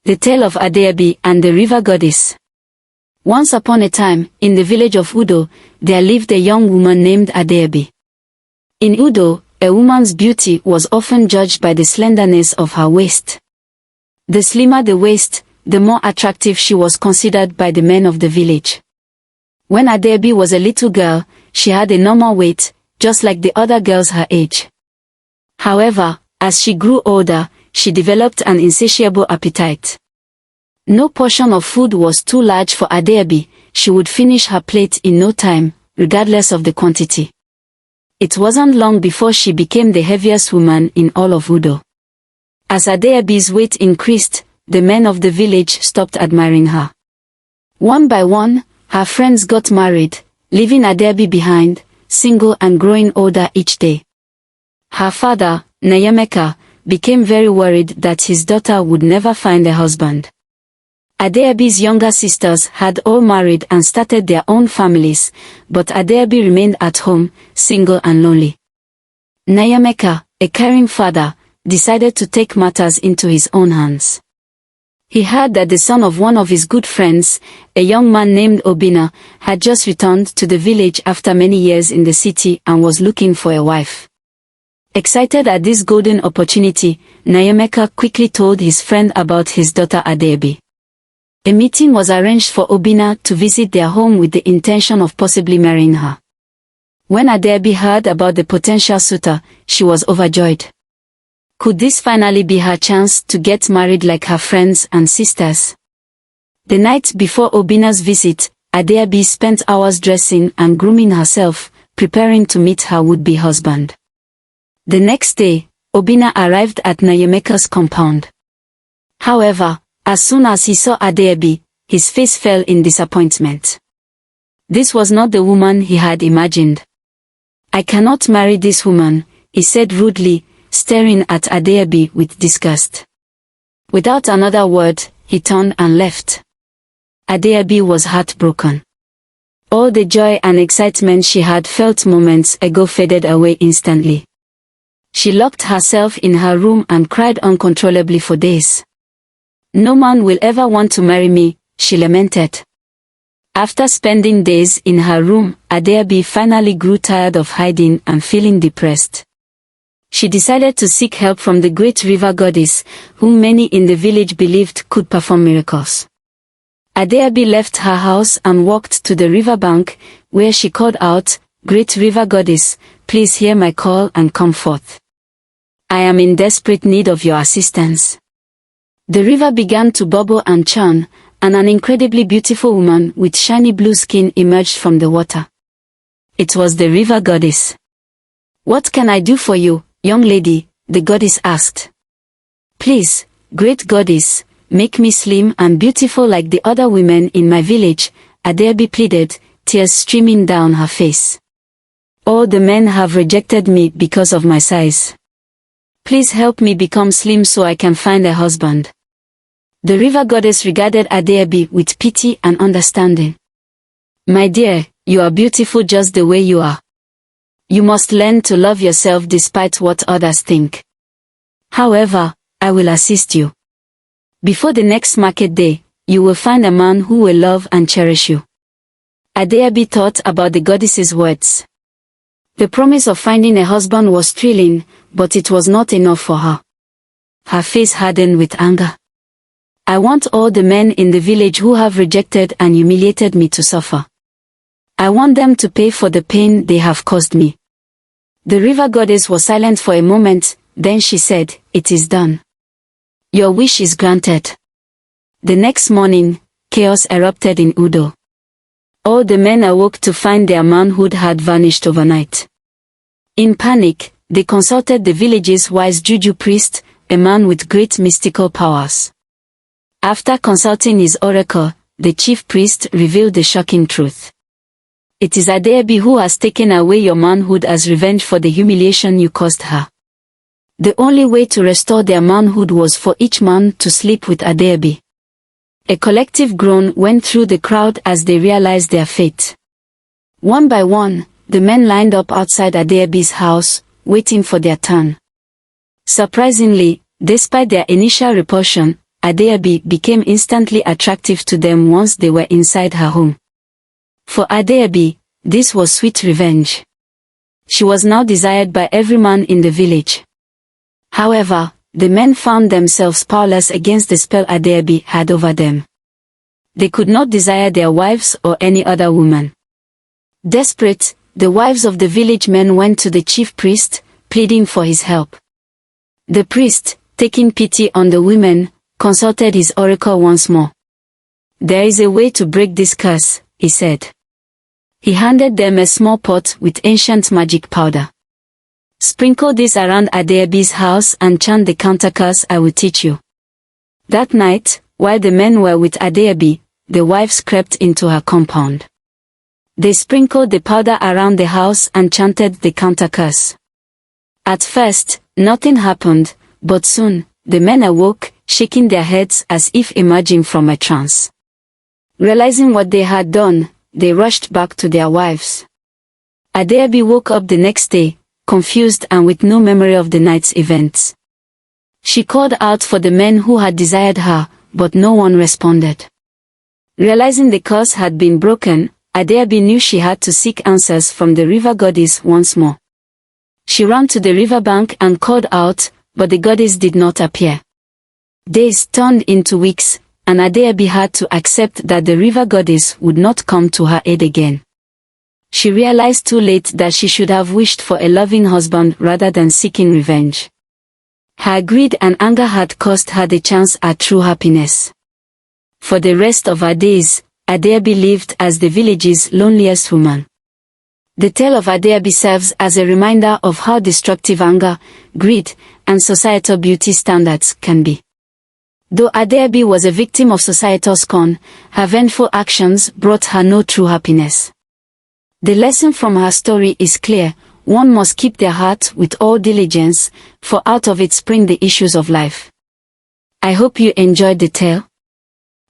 The Tale of Adaobi and the River Goddess. Once upon a time, in the village of Udo, there lived a young woman named Adaobi. In Udo, a woman's beauty was often judged by the slenderness of her waist. The slimmer the waist, the more attractive she was considered by the men of the village. When Adaobi was a little girl, she had a normal weight, just like the other girls her age. However, as she grew older, she developed an insatiable appetite. No portion of food was too large for Adaobi, she would finish her plate in no time, regardless of the quantity. It wasn't long before she became the heaviest woman in all of Udo. As Adaobi's weight increased, the men of the village stopped admiring her. One by one, her friends got married, leaving Adaobi behind, single and growing older each day. Her father, Nyemeka, became very worried that his daughter would never find a husband. Adaobi's younger sisters had all married and started their own families, but Adaobi remained at home, single and lonely. Nyemeka, a caring father, decided to take matters into his own hands. He heard that the son of one of his good friends, a young man named Obina, had just returned to the village after many years in the city and was looking for a wife. Excited at this golden opportunity, Nyemeka quickly told his friend about his daughter Adaobi. A meeting was arranged for Obina to visit their home with the intention of possibly marrying her. When Adaobi heard about the potential suitor, she was overjoyed. Could this finally be her chance to get married like her friends and sisters? The night before Obina's visit, Adaobi spent hours dressing and grooming herself, preparing to meet her would-be husband. The next day, Obina arrived at Nyemeka's compound. However, as soon as he saw Adaobi, his face fell in disappointment. This was not the woman he had imagined. "I cannot marry this woman," he said rudely, staring at Adaobi with disgust. Without another word, he turned and left. Adaobi was heartbroken. All the joy and excitement she had felt moments ago faded away instantly. She locked herself in her room and cried uncontrollably for days. "No man will ever want to marry me," she lamented. After spending days in her room, Adaobi finally grew tired of hiding and feeling depressed. She decided to seek help from the great river goddess, whom many in the village believed could perform miracles. Adaobi left her house and walked to the river bank, where she called out, "Great river goddess, please hear my call and come forth. I am in desperate need of your assistance." The river began to bubble and churn, and an incredibly beautiful woman with shiny blue skin emerged from the water. It was the river goddess. "What can I do for you, young lady?" the goddess asked. "Please, great goddess, make me slim and beautiful like the other women in my village," Adaobi pleaded, tears streaming down her face. "All the men have rejected me because of my size. Please help me become slim so I can find a husband." The river goddess regarded Adaobi with pity and understanding. "My dear, you are beautiful just the way you are. You must learn to love yourself despite what others think. However, I will assist you. Before the next market day, you will find a man who will love and cherish you." Adaobi thought about the goddess's words. The promise of finding a husband was thrilling, but it was not enough for her. Her face hardened with anger. "I want all the men in the village who have rejected and humiliated me to suffer. I want them to pay for the pain they have caused me." The river goddess was silent for a moment, then she said, "It is done. Your wish is granted." The next morning, chaos erupted in Udo. All the men awoke to find their manhood had vanished overnight. In panic, they consulted the village's wise juju priest, a man with great mystical powers. After consulting his oracle, the chief priest revealed the shocking truth. "It is Adaobi who has taken away your manhood as revenge for the humiliation you caused her." The only way to restore their manhood was for each man to sleep with Adaobi. A collective groan went through the crowd as they realized their fate. One by one, the men lined up outside Adaobi's house, waiting for their turn. Surprisingly, despite their initial repulsion, Adaobi became instantly attractive to them once they were inside her home. For Adaobi, this was sweet revenge. She was now desired by every man in the village. However, the men found themselves powerless against the spell Adaobi had over them. They could not desire their wives or any other woman. Desperate, the wives of the village men went to the chief priest, pleading for his help. The priest, taking pity on the women, consulted his oracle once more. "There is a way to break this curse," he said. He handed them a small pot with ancient magic powder. "Sprinkle this around Adaobi's house and chant the counter curse I will teach you." That night, while the men were with Adaobi, the wives crept into her compound. They sprinkled the powder around the house and chanted the counter curse. At first, nothing happened, but soon, the men awoke, shaking their heads as if emerging from a trance. Realizing what they had done, they rushed back to their wives. Adaobi woke up the next day, confused and with no memory of the night's events. She called out for the men who had desired her, but no one responded. Realizing the curse had been broken, Adaobi knew she had to seek answers from the river goddess once more. She ran to the riverbank and called out, but the goddess did not appear. Days turned into weeks, and Adaobi had to accept that the river goddess would not come to her aid again. She realized too late that she should have wished for a loving husband rather than seeking revenge. Her greed and anger had cost her the chance at true happiness. For the rest of her days, Adaobi lived as the village's loneliest woman. The tale of Adaobi serves as a reminder of how destructive anger, greed, and societal beauty standards can be. Though Adaobi was a victim of societal scorn, her vengeful actions brought her no true happiness. The lesson from her story is clear: one must keep their heart with all diligence, for out of it spring the issues of life. I hope you enjoyed the tale.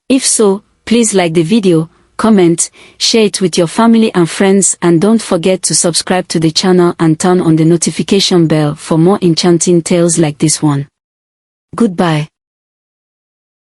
If so, please like the video, comment, share it with your family and friends, and don't forget to subscribe to the channel and turn on the notification bell for more enchanting tales like this one. Goodbye.